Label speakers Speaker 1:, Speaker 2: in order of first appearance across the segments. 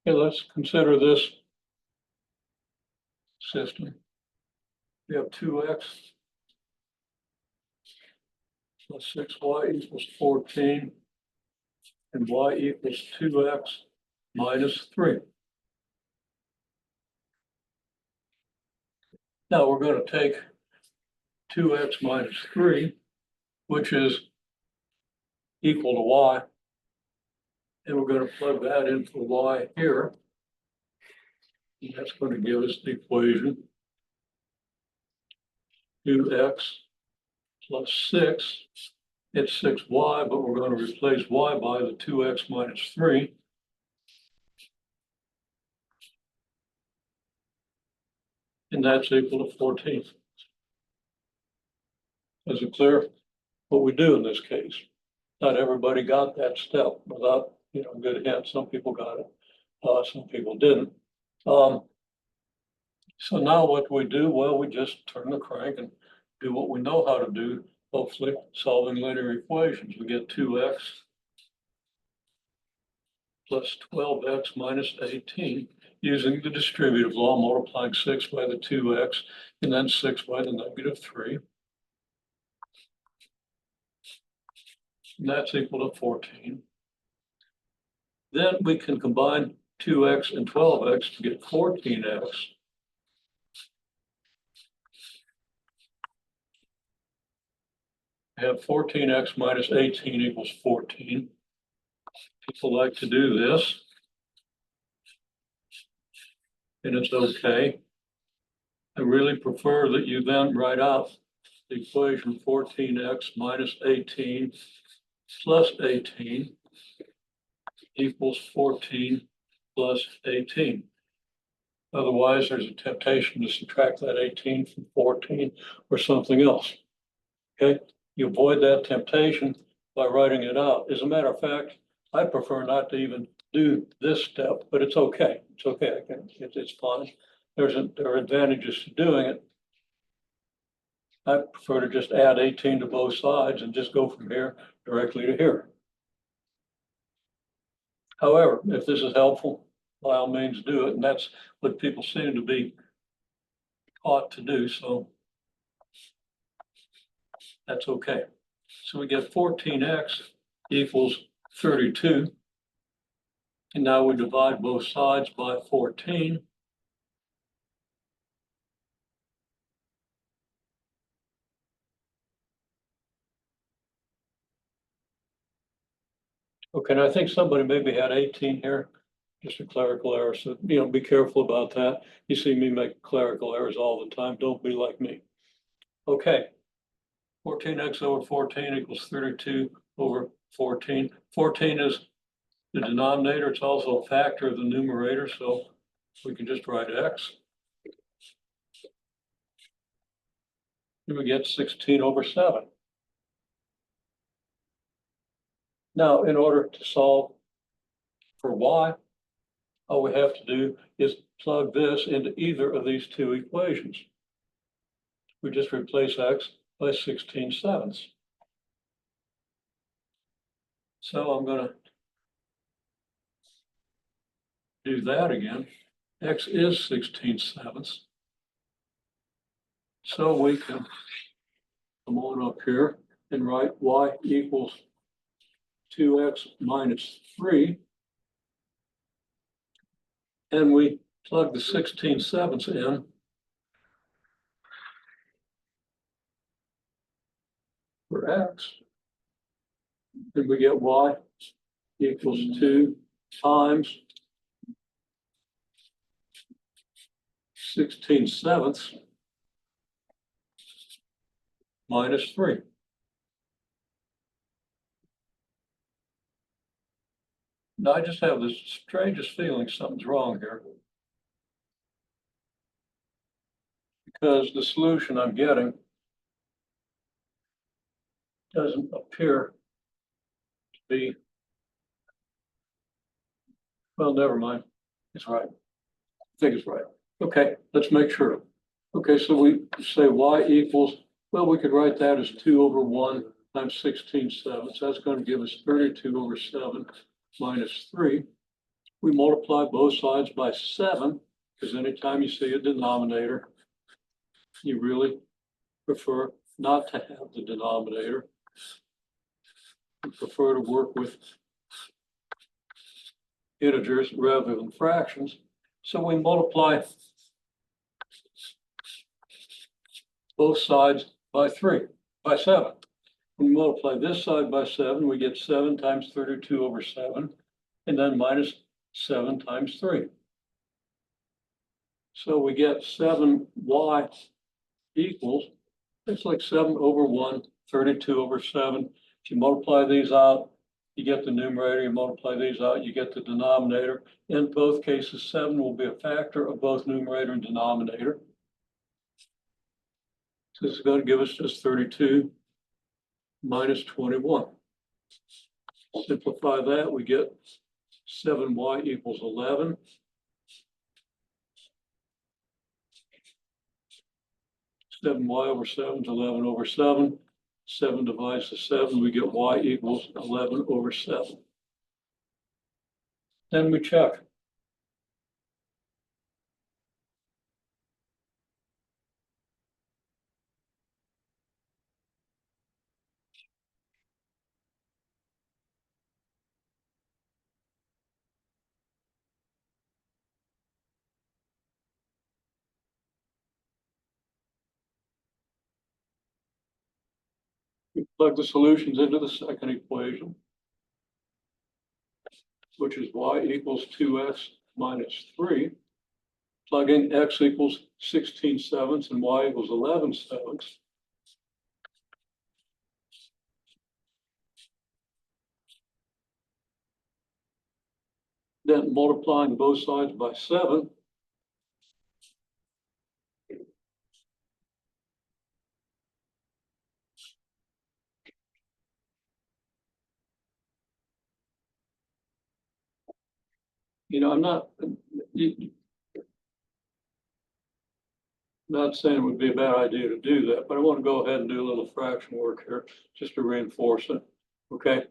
Speaker 1: Okay, let's consider this system. We have 2x plus 6y equals 14, and y equals 2x minus 3. Now we're going to take 2x minus 3, which is equal to y, and we're going to plug that in for y here. And that's going to give us the equation 2x plus 6. It's 6y, but we're going to replace y by the 2x minus 3. And that's equal to 14. Is it clear what we do in this case? Not everybody got that step without, good hint. Some people got it, some people didn't. So now what we do, well, we just turn the crank and do what we know how to do, hopefully solving linear equations. We get 2x plus 12x minus 18 using the distributive law, multiplying 6 by the 2x and then 6 by the negative 3. And that's equal to 14. Then we can combine 2x and 12x to get 14x. We have 14x minus 18 equals 14. People like to do this, and it's okay. I really prefer that you then write out the equation 14x minus 18 plus 18 equals 14 plus 18. Otherwise, there's a temptation to subtract that 18 from 14 or something else. Okay, you avoid that temptation by writing it out. As a matter of fact, I prefer not to even do this step, but it's okay. It's okay. It's fine. There are advantages to doing it. I prefer to just add 18 to both sides and just go from here directly to here. However, if this is helpful, by all means do it. And that's what people seem to be taught to do. So that's okay. So we get 14x equals 32. And now we divide both sides by 14. Okay, and I think somebody maybe had 18 here, just a clerical error. So, be careful about that. You see me make clerical errors all the time. Don't be like me. Okay, 14x over 14 equals 32 over 14. 14 is the denominator. It's also a factor of the numerator, so we can just write x. And we get 16 over 7. Now, in order to solve for y, all we have to do is plug this into either of these two equations. We just replace x by 16/7. So I'm going to do that again. X is 16/7. So we can come on up here and write y equals 2x minus 3. And we plug the 16/7 in. For x. And we get y equals 2 times 16/7 minus 3. Now I just have this strangest feeling something's wrong here. Because the solution I'm getting doesn't appear to be, well, never mind. It's right. I think it's right. Okay, let's make sure. Okay, so we say y equals, well, we could write that as 2 over 1 times 16/7. So that's going to give us 32 over 7 minus 3. We multiply both sides by 7, because anytime you see a denominator, you really prefer not to have the denominator. You prefer to work with integers rather than fractions. So we multiply both sides by 7. When we multiply this side by 7, we get 7 times 32 over 7, and then minus 7 times 3. So we get 7y equals, it's like 7 over 1, 32 over 7. If you multiply these out, you get the numerator. You multiply these out, you get the denominator. In both cases, 7 will be a factor of both numerator and denominator. So this is going to give us just 32 minus 21. Simplify that, we get 7y equals 11. Seven y over 7 is 11 over 7. 7 divides to 7, we get y equals 11 over 7. Then we check. We plug the solutions into the second equation, which is y equals 2x minus 3. Plug in x equals 16/7 and y equals 11/7. Then multiplying both sides by 7. I'm not saying it would be a bad idea to do that, but I want to go ahead and do a little fraction work here just to reinforce it. Okay.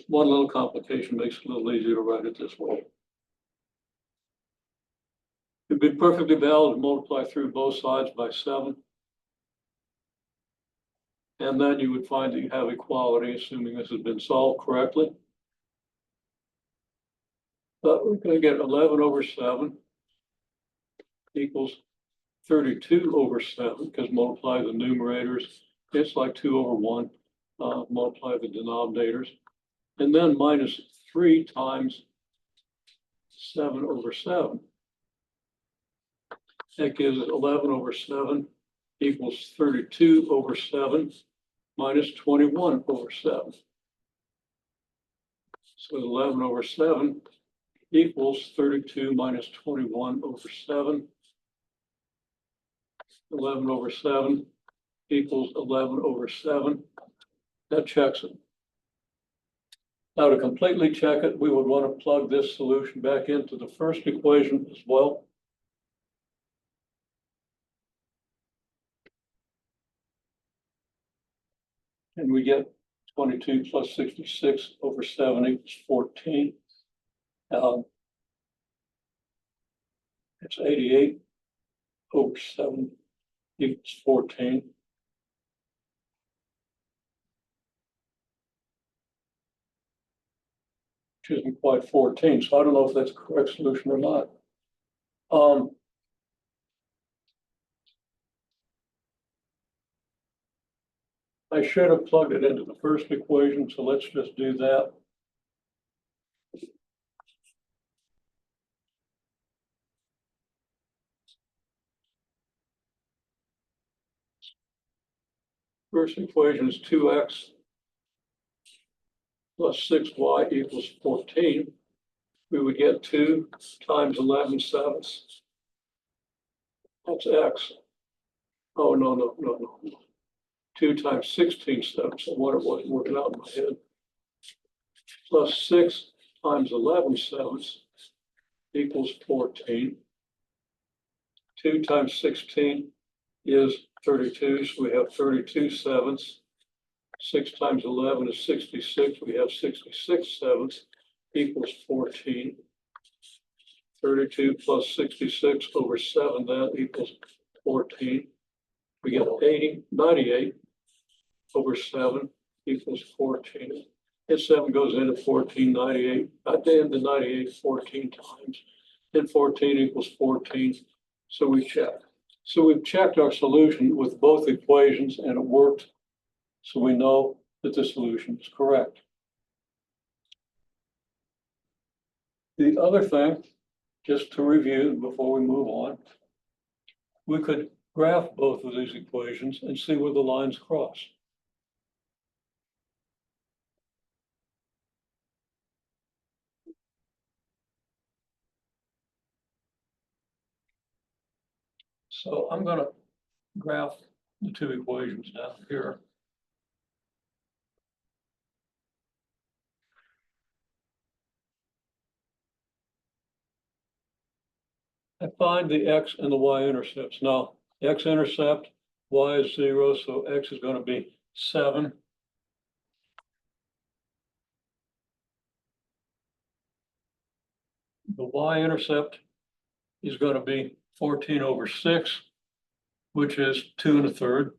Speaker 1: One little complication makes it a little easier to write it this way. It'd be perfectly valid to multiply through both sides by 7. And then you would find that you have equality, assuming this has been solved correctly. But we're going to get 11 over 7 equals 32 over 7, because multiply the numerators, it's like 2 over 1, multiply the denominators. And then minus 3 times 7 over 7. That gives it 11 over 7 equals 32 over 7 minus 21 over 7. So 11 over 7 equals 32 minus 21 over 7. 11 over 7 equals 11 over 7. That checks it. Now to completely check it, we would want to plug this solution back into the first equation as well. And we get 22 plus 66 over 7 equals 14. It's 88 over 7 equals 14. Which isn't quite 14, so I don't know if that's a correct solution or not. I should have plugged it into the first equation, so let's just do that. First equation is 2x plus 6y equals 14. We would get 2 times 11/7. That's x. Oh, no. 2 times 16/7. So what it was working out in my head. Plus 6 times 11/7 equals 14. 2 times 16 is 32, so we have 32/7. 6 times 11 is 66. We have 66/7 equals 14. 32 plus 66 over 7, that equals 14. We get 98 over 7 equals 14. And 7 goes into 14, 98. At the end of 98, 14 times. And 14 equals 14. So we check. So we've checked our solution with both equations and it worked. So we know that the solution is correct. The other thing, just to review before we move on, we could graph both of these equations and see where the lines cross. So I'm going to graph the two equations down here. I find the x and the y intercepts. Now, x-intercept, y is 0, so x is going to be 7. The y-intercept is going to be 14 over 6, which is 2 1/3.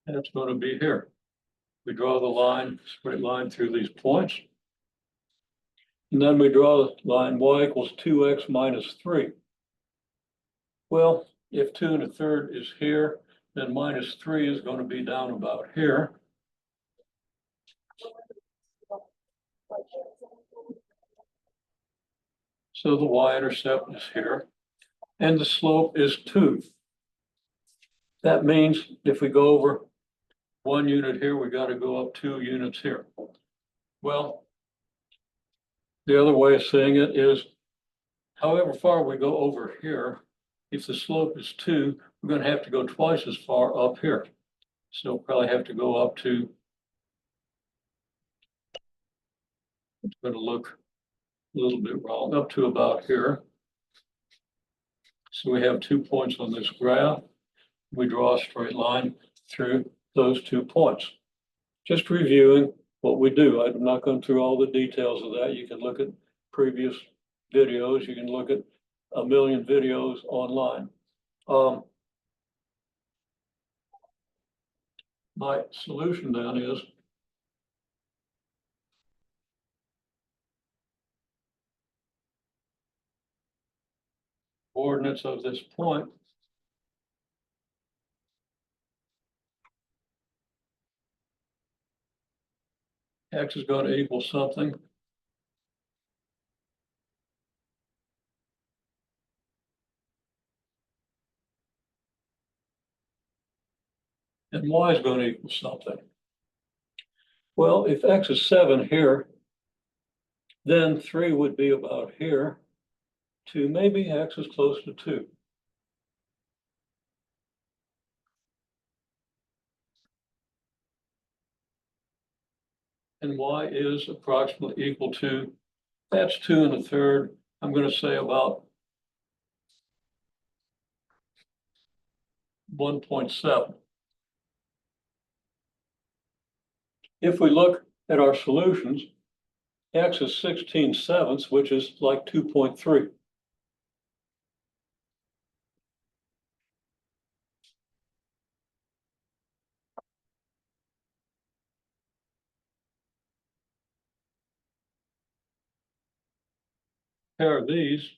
Speaker 1: And it's going to be here. We draw the line, straight line through these points. And then we draw the line y equals 2x minus 3. Well, if 2 1/3 is here, then minus 3 is going to be down about here. So the y-intercept is here, and the slope is 2. That means if we go over 1 unit here, we got to go up 2 units here. Well, the other way of saying it is, however far we go over here, if the slope is 2, we're going to have to go twice as far up here. So we'll probably have to go up to, it's going to look a little bit wrong, up to about here. So we have 2 points on this graph. We draw a straight line through those 2 points. Just reviewing what we do. I'm not going through all the details of that. You can look at previous videos. You can look at a million videos online. My solution then is coordinates of this point x is going to equal something. And y is going to equal something. Well, if x is 7 here, then 3 would be about here. 2, maybe x is close to 2. And y is approximately equal to, that's 2 1/3. I'm going to say about 1.7. If we look at our solutions, x is 16/7, which is like 2.3. Pair of these.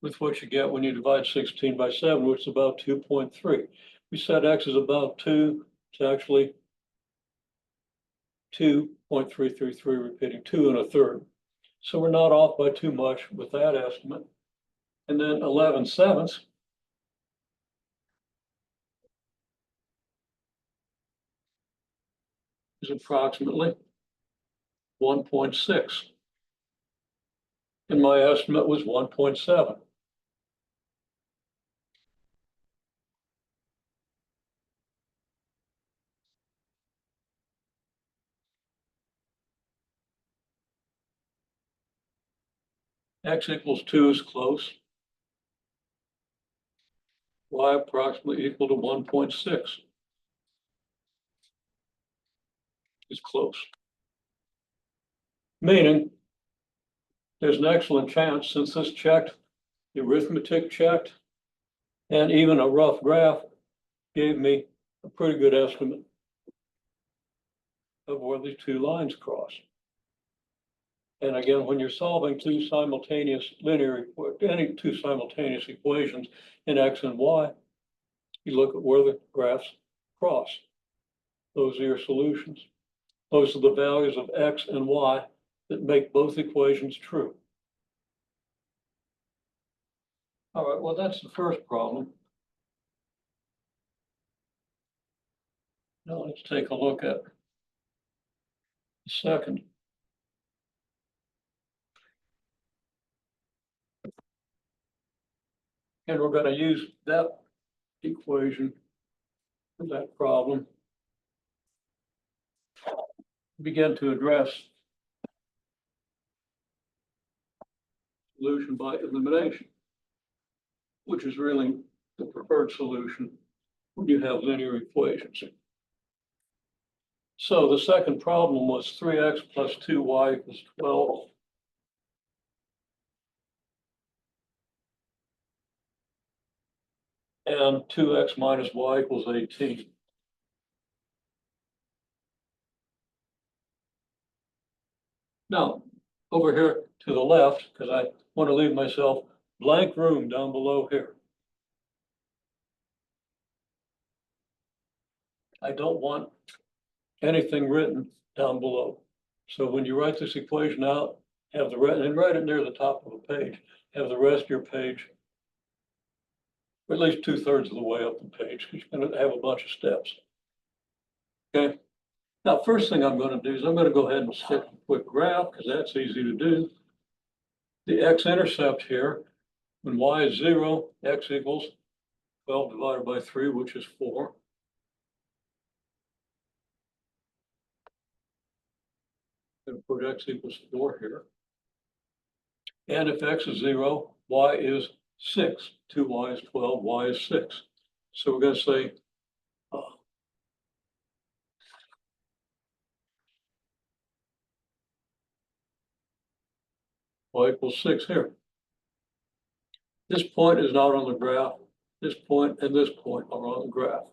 Speaker 1: With what you get when you divide 16 by 7, which is about 2.3. We said x is about 2. It's actually 2.333, repeating 2 1/3. So we're not off by too much with that estimate. And then 11/7 is approximately 1.6. And my estimate was 1.7. X equals 2 is close. y approximately equal to 1.6. Is close. Meaning, there's an excellent chance, since this checked, the arithmetic checked, and even a rough graph gave me a pretty good estimate of where these two lines cross. And again, when you're solving any two simultaneous equations in x and y, you look at where the graphs cross. Those are your solutions. Those are the values of x and y that make both equations true. All right, well, that's the first problem. Now let's take a look at the second. And we're going to use that equation for that problem. Begin to address solution by elimination, which is really the preferred solution when you have linear equations. So the second problem was 3x plus 2y equals 12. And 2x minus y equals 18. Now, over here to the left, because I want to leave myself blank room down below here. I don't want anything written down below. So when you write this equation out, have the rest, and write it near the top of the page, have the rest of your page, or at least 2/3 of the way up the page, because you're going to have a bunch of steps. Okay. Now, first thing I'm going to do is I'm going to go ahead and stick a quick graph, because that's easy to do. The x-intercept here, when y is 0, x equals 12 divided by 3, which is 4. I'm going to put x equals 4 here. And if x is 0, y is 6. 2y is 12, y is 6. So we're going to say y equals 6 here. This point is not on the graph. This point and this point are on the graph.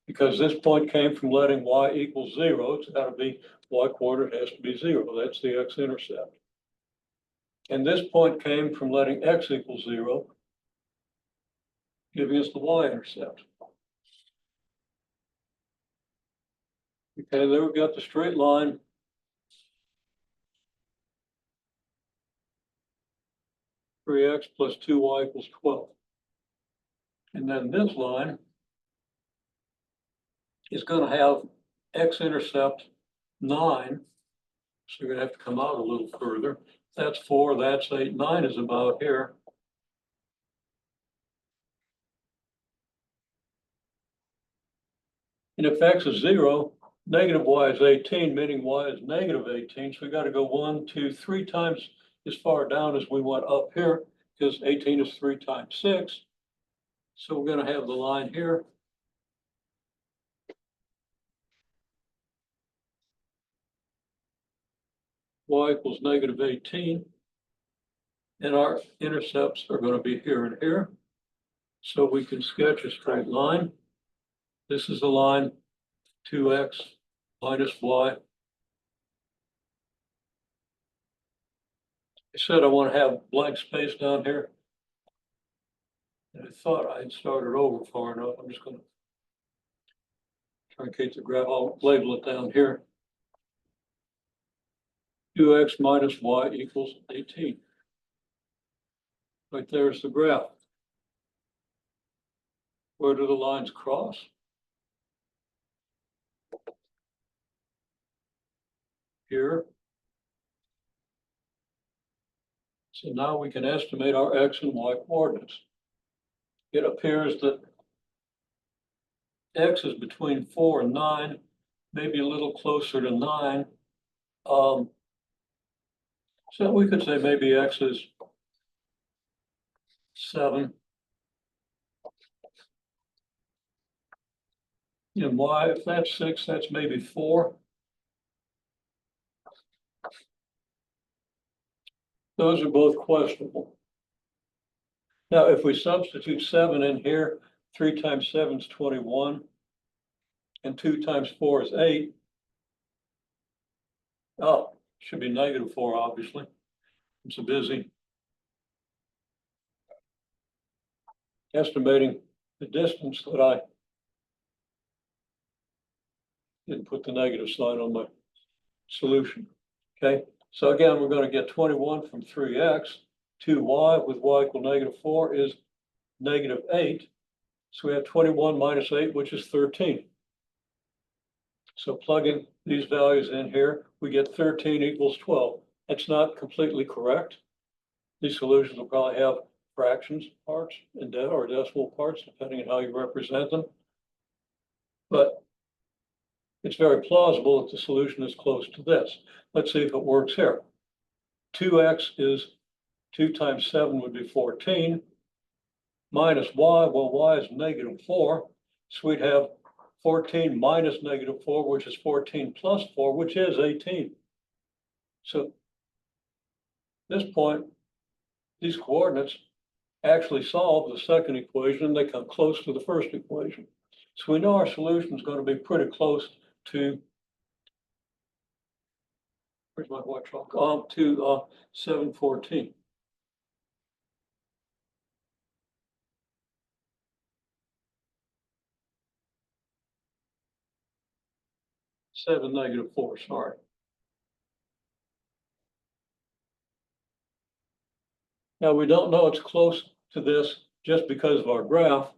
Speaker 1: Because this point came from letting y equals 0, it's got to be y coordinate has to be 0. That's the x-intercept. And this point came from letting x equals 0, giving us the y-intercept. Okay, there we've got the straight line. Three x plus 2y equals 12. And then this line is going to have x-intercept 9. So you're going to have to come out a little further. That's 4, that's 8, 9 is about here. And if x is 0, negative y is 18, meaning y is negative 18. So we got to go 1, 2, 3 times as far down as we went up here, because 18 is 3 times 6. So we're going to have the line here. Y equals negative 18. And our intercepts are going to be here and here. So we can sketch a straight line. This is the line 2x minus y. I said I want to have blank space down here. And I thought I had started over far enough. I'm just going to truncate the graph. I'll label it down here. 2x minus y equals 18. Right there's the graph. Where do the lines cross? Here. So now we can estimate our x and y coordinates. It appears that x is between 4 and 9, maybe a little closer to 9. So we could say maybe x is 7. And y, if that's 6, that's maybe 4. Those are both questionable. Now, if we substitute 7 in here, 3 times 7 is 21, and 2 times 4 is 8. Oh, should be -4, obviously. I'm so busy estimating the distance that I didn't put the negative sign on my solution. Okay, so again, we're going to get 21 from 3x. 2y with y equal -4 is -8. So we have 21 minus 8, which is 13. So plugging these values in here, we get 13 equals 12. That's not completely correct. These solutions will probably have fractions parts and or decimal parts, depending on how you represent them. But it's very plausible that the solution is close to this. Let's see if it works here. 2x is 2 times 7 would be 14. Minus y, well, y is -4. So we'd have 14 minus -4, which is 14 plus 4, which is 18. So at this point, these coordinates actually solve the second equation, and they come close to the first equation. So we know our solution is going to be pretty close to, where's my white chalk? To 714. -4, sorry. Now, we don't know it's close to this just because of our graph.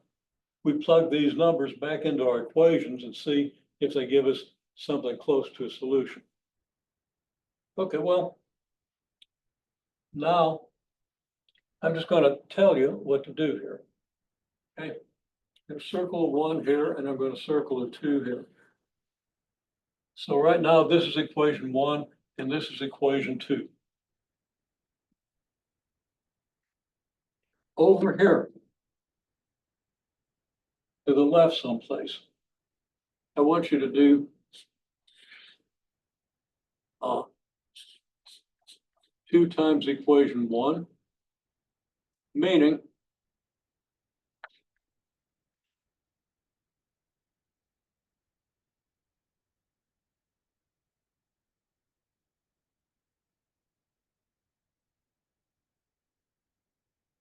Speaker 1: We plug these numbers back into our equations and see if they give us something close to a solution. Okay, well, now I'm just going to tell you what to do here. Okay, I'm going to circle a 1 here, and I'm going to circle a 2 here. So right now, this is equation 1, and this is equation 2. Over here, to the left someplace, I want you to do 2 times equation 1, meaning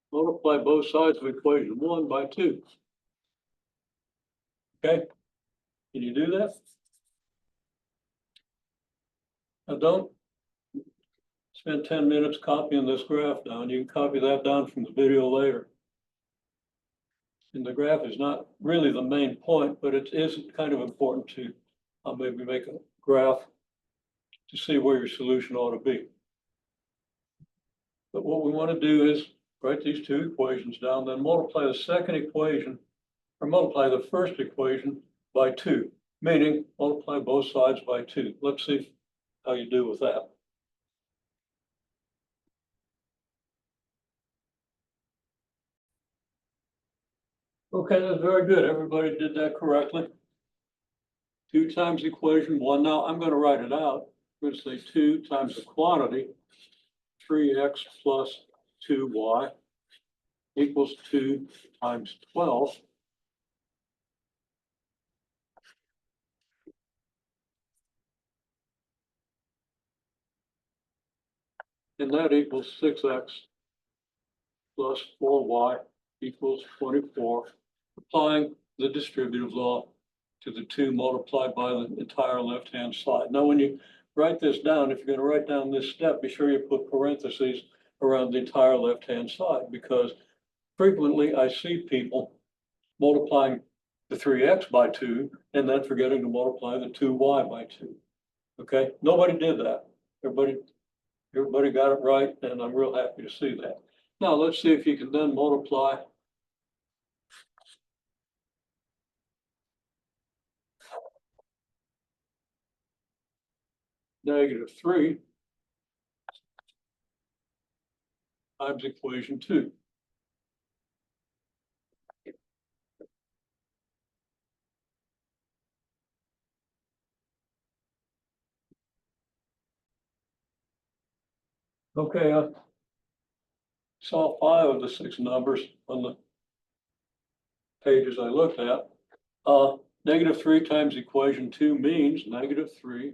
Speaker 1: multiply both sides of equation 1 by 2. Okay, can you do that? Now don't spend 10 minutes copying this graph down. You can copy that down from the video later. And the graph is not really the main point, but it is kind of important to maybe make a graph to see where your solution ought to be. But what we want to do is write these 2 equations down, then multiply the second equation, or multiply the first equation by 2, meaning multiply both sides by 2. Let's see how you do with that. Okay, that's very good. Everybody did that correctly. 2 times equation 1. Now I'm going to write it out. I'm going to say 2 times the quantity, 3x plus 2y equals 2 times 12. And that equals 6x plus 4y equals 24, applying the distributive law to the 2 multiplied by the entire left-hand side. Now, when you write this down, if you're going to write down this step, be sure you put parentheses around the entire left-hand side, because frequently I see people multiplying the 3x by 2 and then forgetting to multiply the 2y by 2. Okay, nobody did that. Everybody got it right, and I'm real happy to see that. Now, let's see if you can then multiply -3 times equation 2. Okay, I saw 5 of the 6 numbers on the pages I looked at. -3 times equation 2 means -3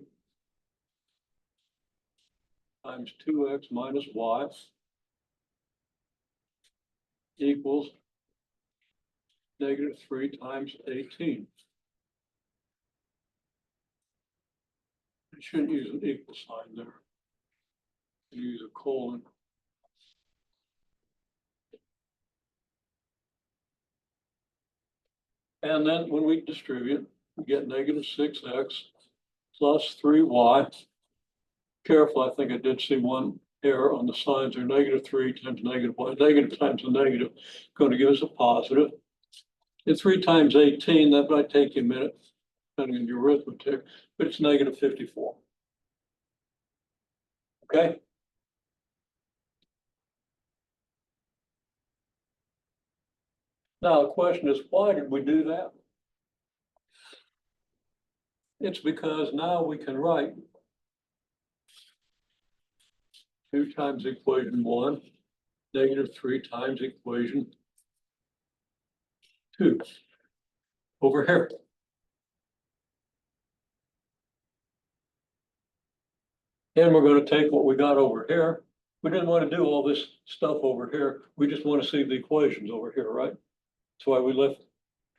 Speaker 1: times 2x minus y equals -3 times 18. I shouldn't use an equal sign there. Use a colon. And then when we distribute, we get -6x plus 3y. Careful, I think I did see one error on the signs there. -3 times -y, negative times a negative, going to give us a positive. And 3 times 18, that might take you a minute, depending on your arithmetic, but it's -54. Okay? Now, the question is, why did we do that? It's because now we can write 2 times equation 1, -3 times equation 2 over here. And we're going to take what we got over here. We didn't want to do all this stuff over here. We just want to see the equations over here, right? That's why we left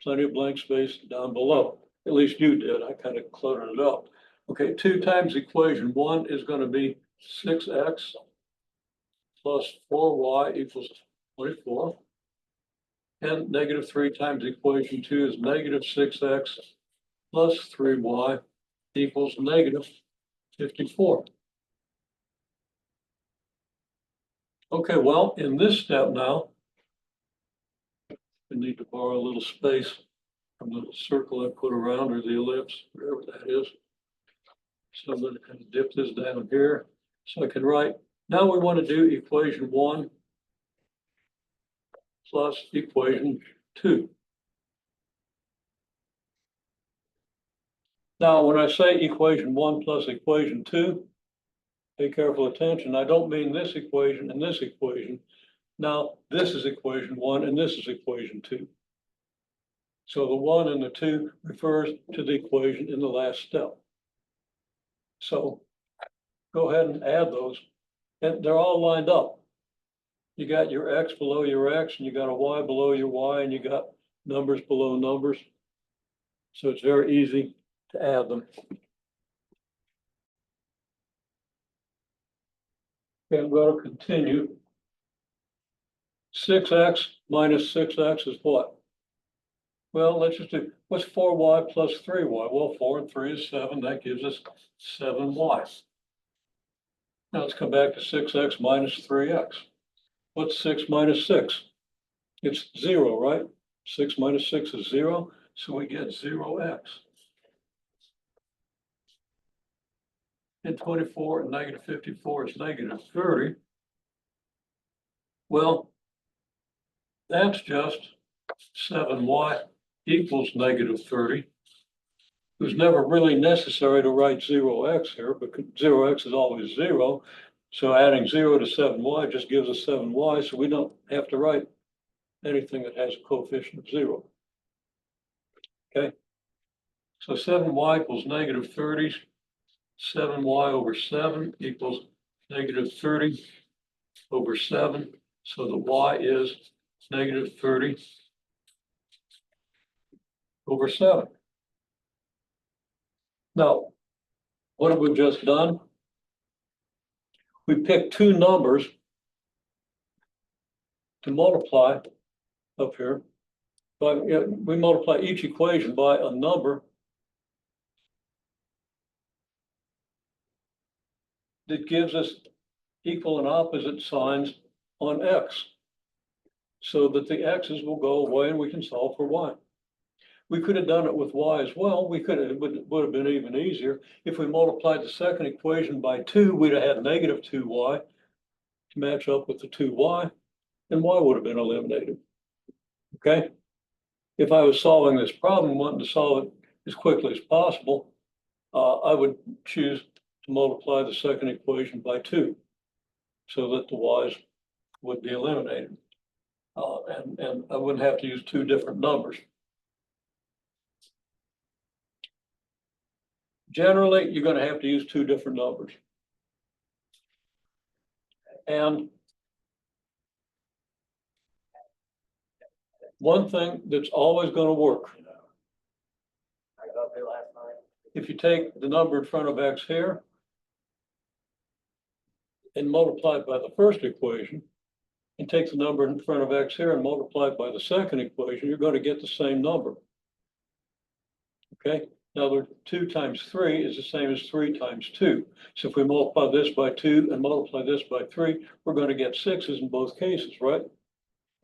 Speaker 1: plenty of blank space down below. At least you did. I kind of cluttered it up. Okay, 2 times equation 1 is going to be 6x plus 4y equals 24. And -3 times equation 2 is -6x plus 3y equals -54. Okay, well, in this step now, we need to borrow a little space from the circle I put around, or the ellipse, whatever that is. So I'm going to kind of dip this down here so I can write. Now we want to do equation 1 plus equation 2. Now, when I say equation 1 plus equation 2, pay careful attention. I don't mean this equation and this equation. Now, this is equation 1 and this is equation 2. So the 1 and the 2 refers to the equation in the last step. So go ahead and add those, and they're all lined up. You got your x below your x, and you got a y below your y, and you got numbers below numbers. So it's very easy to add them. Okay, I'm going to continue. 6x minus 6x is what? Well, let's just do, what's 4y plus 3y? Well, 4 and 3 is 7. That gives us 7y. Now let's come back to 6x minus 3x. What's 6 minus 6? It's 0, right? 6 minus 6 is 0, so we get 0x. And 24 and -54 is -30. Well, that's just 7y equals -30. It was never really necessary to write 0x here, because 0x is always 0. So adding 0 to 7y just gives us 7y, so we don't have to write anything that has a coefficient of 0. Okay, so 7y equals -30. 7y over 7 equals -30 over 7. So the y is -30 over 7. Now, what have we just done? We picked 2 numbers to multiply up here. But we multiply each equation by a number that gives us equal and opposite signs on x, so that the x's will go away and we can solve for y. We could have done it with y as well. We could have, it would have been even easier. If we multiplied the second equation by 2, we'd have had -2y to match up with the 2y, and y would have been eliminated. Okay? If I was solving this problem, wanting to solve it as quickly as possible, I would choose to multiply the second equation by 2. so that the y's would be eliminated. And I wouldn't have to use two different numbers. Generally, you're going to have to use two different numbers. And one thing that's always going to work, if you take the number in front of x here and multiply it by the first equation, and take the number in front of x here and multiply it by the second equation, you're going to get the same number. Okay, now 2 times 3 is the same as 3 times 2. So if we multiply this by 2 and multiply this by 3, we're going to get 6's in both cases, right?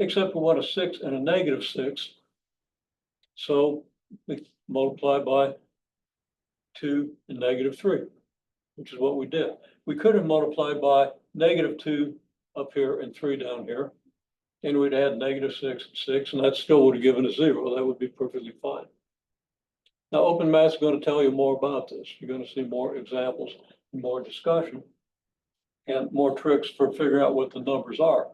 Speaker 1: Except we want a 6 and a negative 6. So we multiply by 2 and negative 3, which is what we did. We could have multiplied by negative 2 up here and 3 down here, and we'd add negative 6 and 6, and that still would have given a 0. That would be perfectly fine. Now, open math is going to tell you more about this. You're going to see more examples, more discussion, and more tricks for figuring out what the numbers are.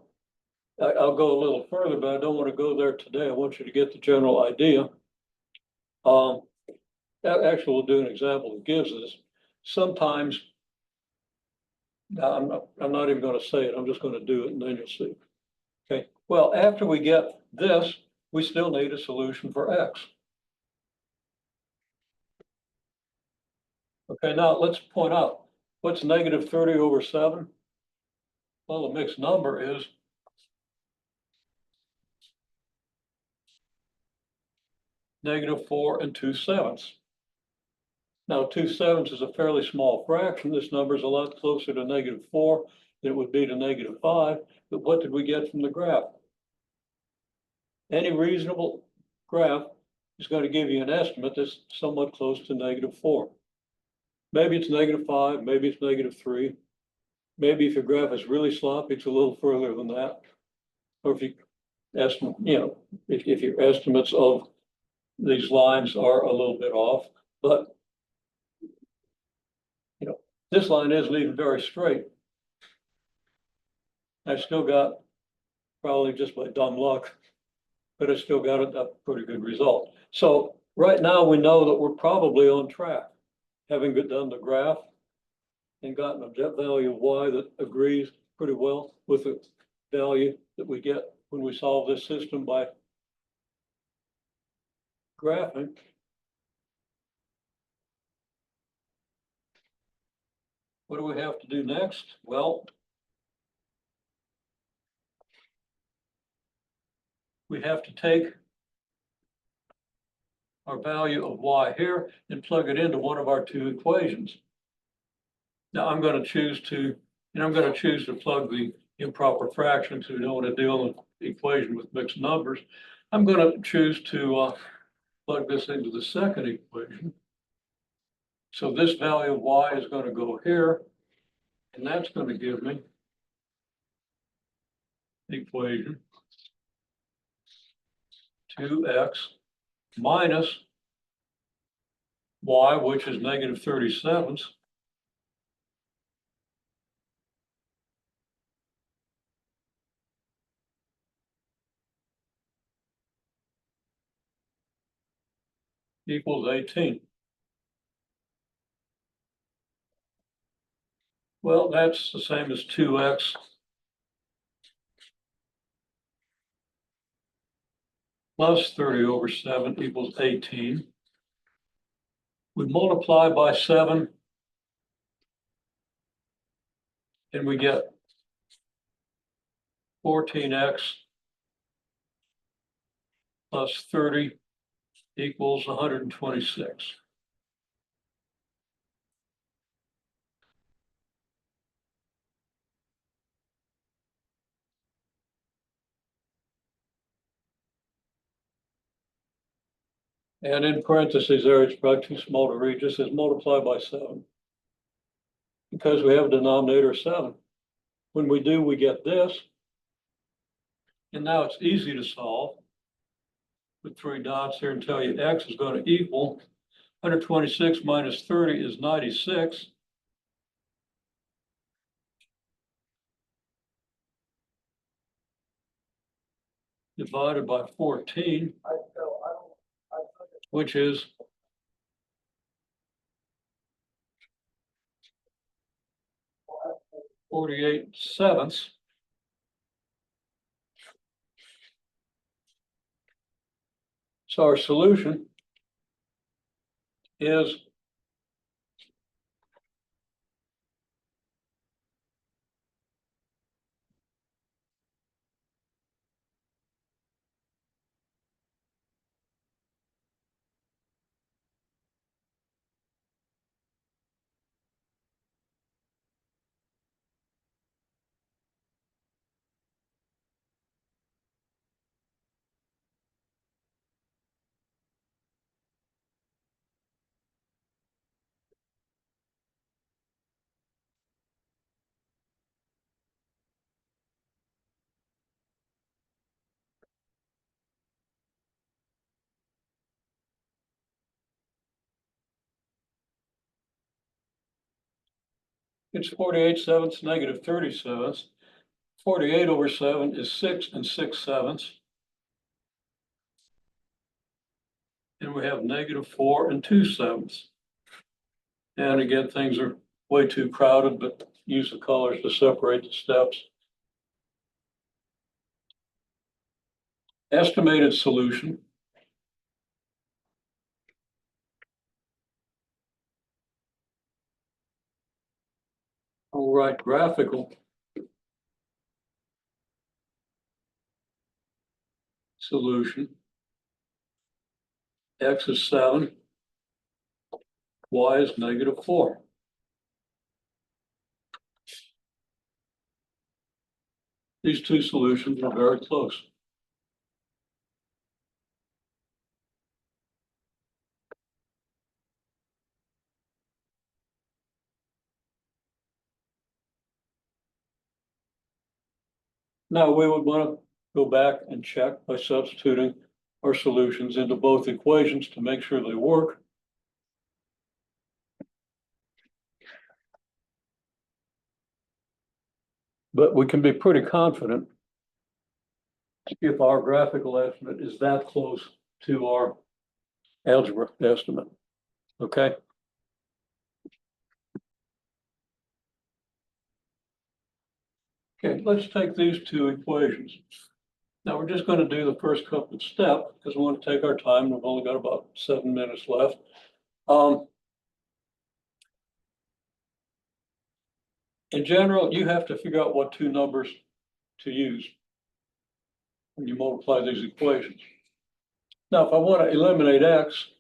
Speaker 1: I'll go a little further, but I don't want to go there today. I want you to get the general idea. Actually, we'll do an example that gives this. Sometimes, I'm not even going to say it. I'm just going to do it, and then you'll see. Okay. Well, after we get this, we still need a solution for x. Okay, now let's point out, what's negative 30 over 7? Well, the mixed number is negative 4 and 2/7. Now, 2/7 is a fairly small fraction. This number is a lot closer to negative 4 than it would be to negative 5. But what did we get from the graph? Any reasonable graph is going to give you an estimate that's somewhat close to negative 4. Maybe it's negative 5, maybe it's negative 3. Maybe if your graph is really sloppy, it's a little further than that. Or if you estimate, if your estimates of these lines are a little bit off, but this line isn't even very straight. I still got, probably just by dumb luck, but I still got a pretty good result. So right now we know that we're probably on track, having done the graph and gotten a value of y that agrees pretty well with the value that we get when we solve this system by graphing. What do we have to do next? Well, we have to take our value of y here and plug it into one of our two equations. Now I'm going to choose to plug the improper fractions. We don't want to deal with the equation with mixed numbers. I'm going to choose to plug this into the second equation. So this value of y is going to go here, and that's going to give me the equation 2x minus y, which is negative 37, equals 18. Well, that's the same as 2x plus 30 over 7 equals 18. We multiply by 7 and we get 14x plus 30 equals 126. And in parentheses there, it's probably too small to read, just says multiply by 7. Because we have a denominator of 7. When we do, we get this. And now it's easy to solve. Put 3 dots here and tell you x is going to equal 126 minus 30 is 96. divided by 14, which is 48/7. So our solution is it's 48/7 negative 30/7. 48/7 is 6 6/7. And we have negative 4 2/7. And again, things are way too crowded, but use the colors to separate the steps. Estimated solution. I'll write graphical solution. X is 7, Y is negative 4. These two solutions are very close. Now we would want to go back and check by substituting our solutions into both equations to make sure they work. But we can be pretty confident if our graphical estimate is that close to our algebra estimate. Okay. Okay, let's take these two equations. Now we're just going to do the first couple of steps because we want to take our time. We've only got about 7 minutes left. In general, you have to figure out what two numbers to use when you multiply these equations. Now, if I want to eliminate x,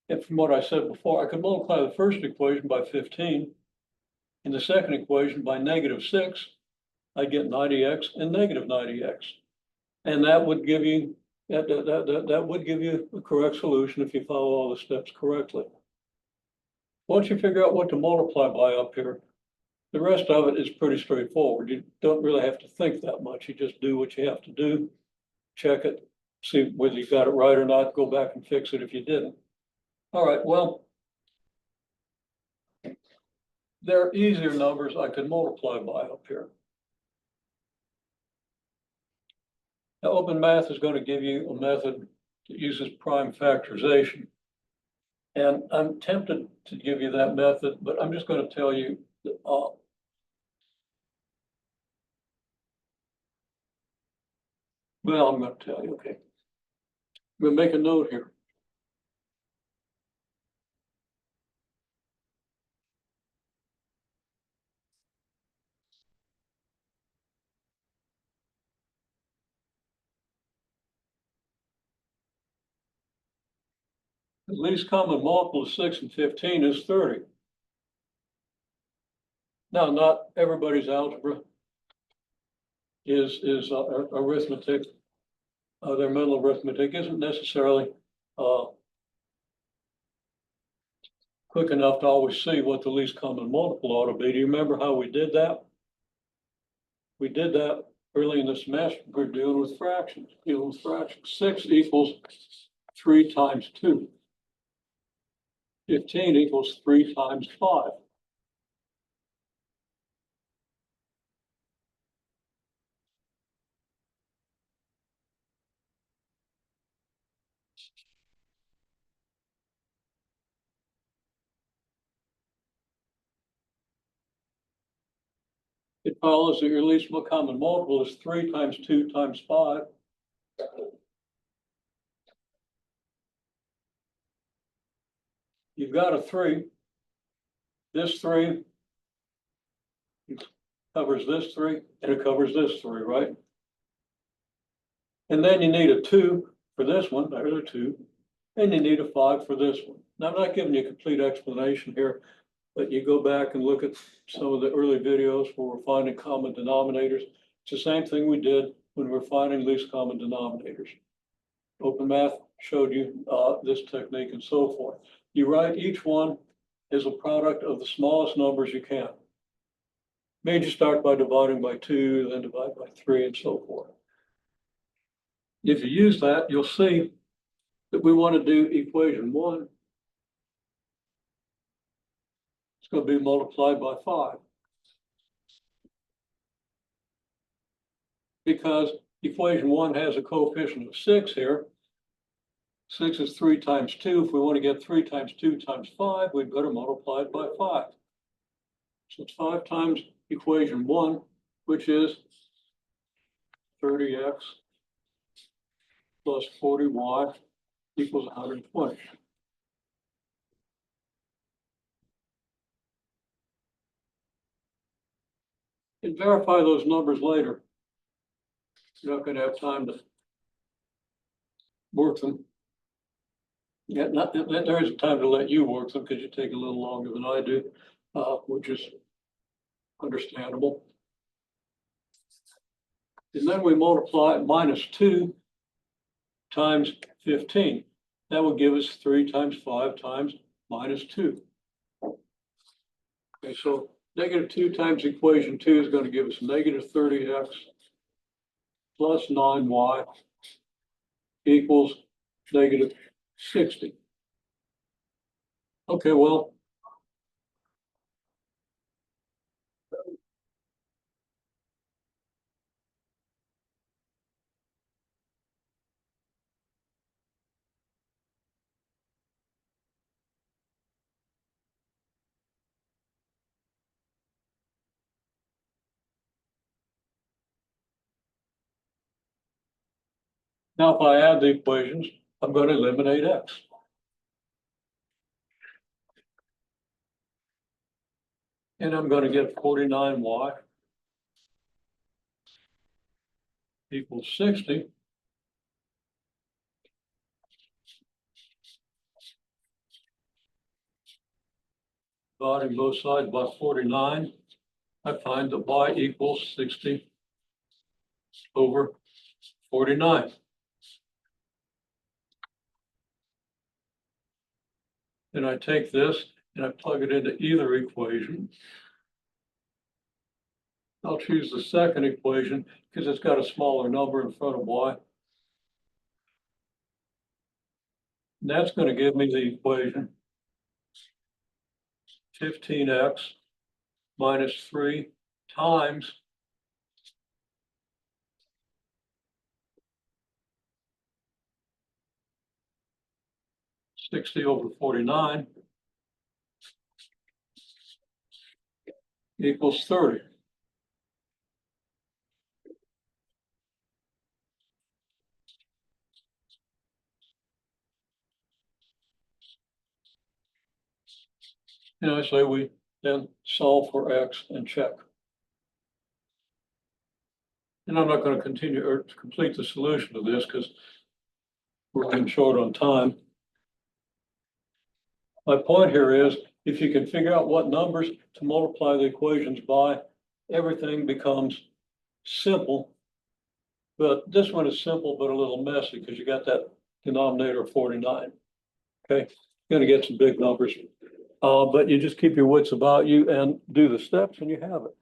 Speaker 1: and from what I said before, I could multiply the first equation by 15 and the second equation by negative 6. I get 90x and negative 90x. And that would give you that would give you a correct solution if you follow all the steps correctly. Once you figure out what to multiply by up here, the rest of it is pretty straightforward. You don't really have to think that much. You just do what you have to do, check it, see whether you got it right or not, go back and fix it if you didn't. All right, well, there are easier numbers I could multiply by up here. Now, open math is going to give you a method that uses prime factorization. And I'm tempted to give you that method, but I'm just going to tell you that, well, I'm going to tell you, okay. I'm going to make a note here. The least common multiple of 6 and 15 is 30. Now, not everybody's algebra is arithmetic. Their mental arithmetic isn't necessarily quick enough to always see what the least common multiple ought to be. Do you remember how we did that? We did that early in the semester. We're dealing with fractions. 6 equals 3 times 2. 15 equals 3 times 5. it follows that your least common multiple is 3 times 2 times 5. You've got a 3. This 3 covers this 3, and it covers this 3, right? And then you need a 2 for this one, there's a 2, and you need a 5 for this one. Now, I'm not giving you a complete explanation here, but you go back and look at some of the early videos where we're finding common denominators. It's the same thing we did when we're finding least common denominators. Open Math showed you this technique and so forth. You write each one as a product of the smallest numbers you can. Maybe you start by dividing by 2, then divide by 3, and so forth. If you use that, you'll see that we want to do equation 1. It's going to be multiplied by 5. Because equation 1 has a coefficient of 6 here. 6 is 3 times 2. If we want to get 3 times 2 times 5, we've got to multiply it by 5. So it's 5 times equation 1, which is 30x plus 40y equals 120. And verify those numbers later. You're not going to have time to work them. Yeah, there is time to let you work them because you take a little longer than I do, which is understandable. And then we multiply minus 2 times 15. That would give us 3 times 5 times minus 2. Okay, so negative 2 times equation 2 is going to give us negative 30x plus 9y equals negative 60. Okay, well, now if I add the equations, I'm going to eliminate x. And I'm going to get 49y equals 60. Dividing both sides by 49, I find that y equals 60 over 49. And I take this and I plug it into either equation. I'll choose the second equation because it's got a smaller number in front of y. And that's going to give me the equation 15x minus 3 times 60 over 49 equals 30. And I say we then solve for x and check. And I'm not going to continue or complete the solution to this because we're running short on time. My point here is if you can figure out what numbers to multiply the equations by, everything becomes simple. But this one is simple, but a little messy because you got that denominator of 49. Okay, you're going to get some big numbers. But you just keep your wits about you and do the steps and you have it.